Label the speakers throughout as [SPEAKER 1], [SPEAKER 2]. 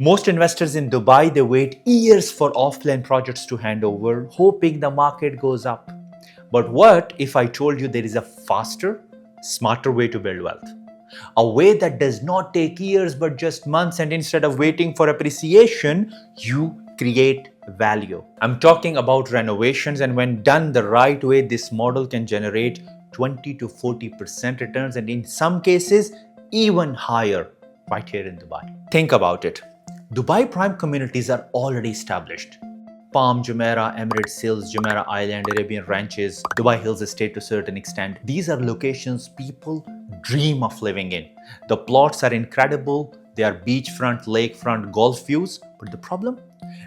[SPEAKER 1] Most investors in Dubai, they wait years for offline projects to hand over, hoping the market goes up. But what if I told you there is a faster, smarter way to build wealth? A way that does not take years but just months, and instead of waiting for appreciation, you create value. I'm talking about renovations, and when done the right way, this model can generate 20 to 40% returns, and in some cases, even higher right here in Dubai. Think about it. Dubai prime communities are already established. Palm, Jumeirah, Emirates Hills, Jumeirah Island, Arabian Ranches, Dubai Hills Estate to a certain extent. These are locations people dream of living in. The plots are incredible. They are beachfront, lakefront, golf views. But the problem?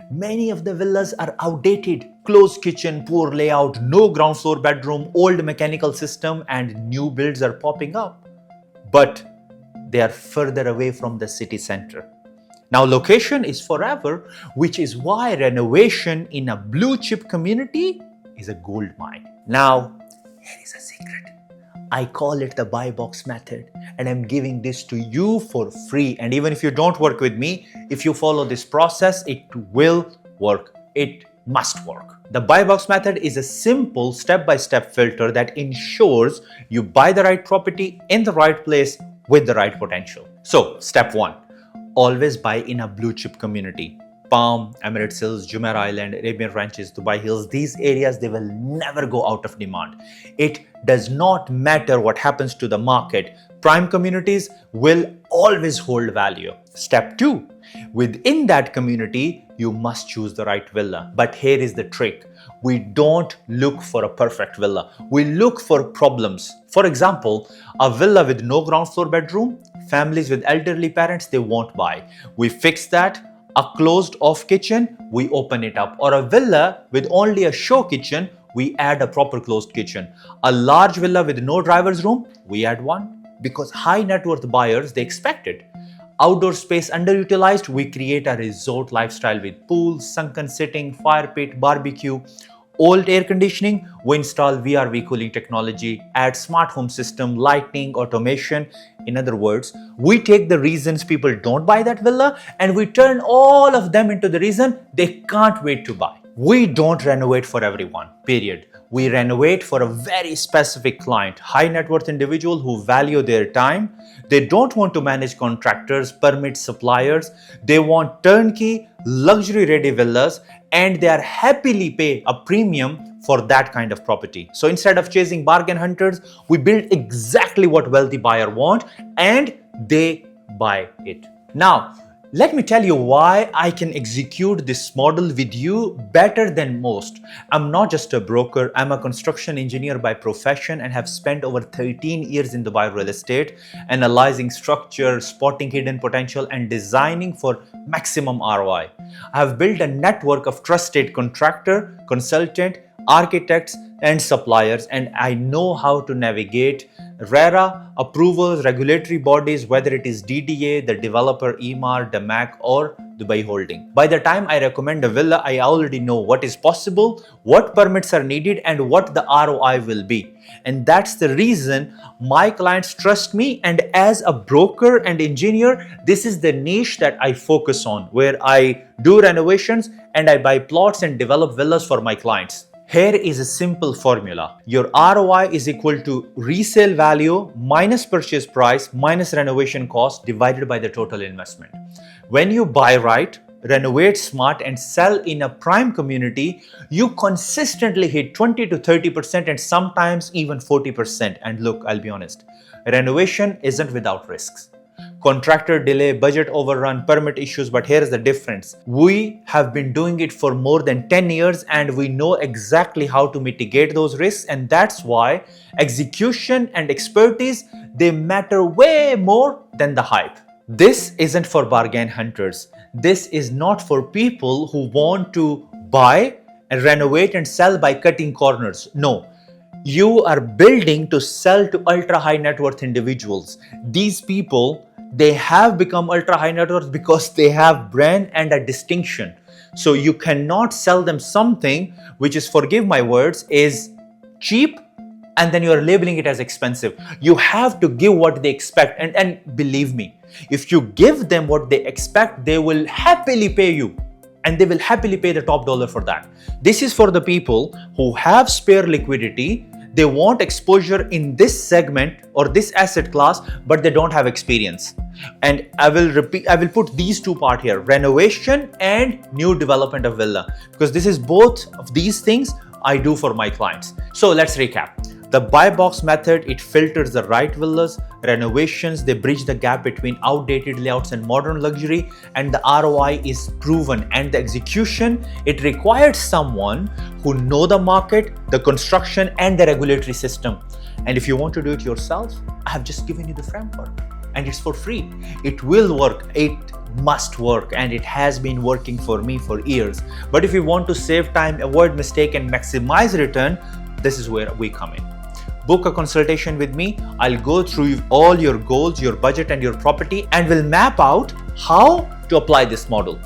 [SPEAKER 1] Many of the villas are outdated. Closed kitchen, poor layout, no ground floor bedroom, old mechanical system, and new builds are popping up. But they are further away from the city center. Now, location is forever, which is why renovation in a blue chip community is a gold mine. Now, here is a secret. I call it the BuyBox Method, and I'm giving this to you for free. And even if you don't work with me, if you follow this process, it will work. It must work. The BuyBox Method is a simple step-by-step filter that ensures you buy the right property in the right place with the right potential. So, step 1. Always buy in a blue chip community. Palm, Emirates Hills, Jumeirah Island, Arabian Ranches, Dubai Hills, these areas, they will never go out of demand. It does not matter what happens to the market. Prime communities will always hold value. Step 2. Within that community, you must choose the right villa. But here is the trick. We don't look for a perfect villa. We look for problems. For example, a villa with no ground floor bedroom, families with elderly parents, they won't buy. We fix that. A closed off kitchen, we open it up. Or a villa with only a show kitchen, we add a proper closed kitchen. A large villa with no driver's room, we add one. Because high net worth buyers, they expect it. Outdoor space underutilized, we create a resort lifestyle with pools, sunken sitting, fire pit, barbecue. Old air conditioning, we install VRV cooling technology, add smart home system, lighting, automation. In other words, we take the reasons people don't buy that villa and we turn all of them into the reason they can't wait to buy. We don't renovate for everyone, period. We renovate for a very specific client, high net worth individual who value their time. They don't want to manage contractors, permit suppliers. They want turnkey, luxury ready villas, and they are happily pay a premium for that kind of property. So instead of chasing bargain hunters, we build exactly what wealthy buyer want and they buy it. Now, let me tell you why I can execute this model with you better than most. I'm not just a broker, I'm a construction engineer by profession and have spent over 13 years in Dubai real estate, analyzing structure, spotting hidden potential, and designing for maximum ROI. I have built a network of trusted contractor, consultant, architects, and suppliers, and I know how to navigate RERA, approvals, regulatory bodies, whether it is DDA, the developer, EMAR, DMAC, or Dubai Holding. By the time I recommend a villa, I already know what is possible, what permits are needed, and what the ROI will be. And that's the reason my clients trust me. And as a broker and engineer, this is the niche that I focus on, where I do renovations and I buy plots and develop villas for my clients. Here is a simple formula. Your ROI is equal to resale value minus purchase price minus renovation cost divided by the total investment. When you buy right, renovate smart, and sell in a prime community, you consistently hit 20 to 30% and sometimes even 40%. And look, I'll be honest, renovation isn't without risks. Contractor delay, budget overrun, permit issues, but here's the difference. We have been doing it for more than 10 years and we know exactly how to mitigate those risks, and that's why execution and expertise, they matter way more than the hype. This isn't for bargain hunters. This is not for people who want to buy and renovate and sell by cutting corners. No. You are building to sell to ultra high net worth individuals. These people, they have become ultra high net worth because they have brand and a distinction. So you cannot sell them something which is, forgive my words, is cheap and then you're labeling it as expensive. You have to give what they expect. And believe me, if you give them what they expect, they will happily pay you. And they will happily pay the top dollar for that. This is for the people who have spare liquidity. They want exposure in this segment or this asset class, but they don't have experience. And I will put these two parts here: renovation and new development of villa, because this is both of these things I do for my clients. So let's recap. The BuyBox method, it filters the right villas. Renovations, they bridge the gap between outdated layouts and modern luxury, and the ROI is proven. And the execution, it requires someone who know the market, the construction, and the regulatory system. And if you want to do it yourself, I have just given you the framework, and it's for free. It will work. It must work, and it has been working for me for years. But if you want to save time, avoid mistake, and maximize return, this is where we come in. Book a consultation with me. I'll go through all your goals, your budget, and your property, and we'll map out how to apply this model.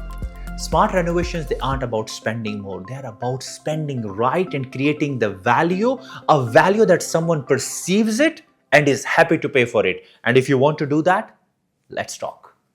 [SPEAKER 1] Smart renovations, they aren't about spending more. They're about spending right and creating the value, a value that someone perceives it and is happy to pay for it. And if you want to do that, let's talk.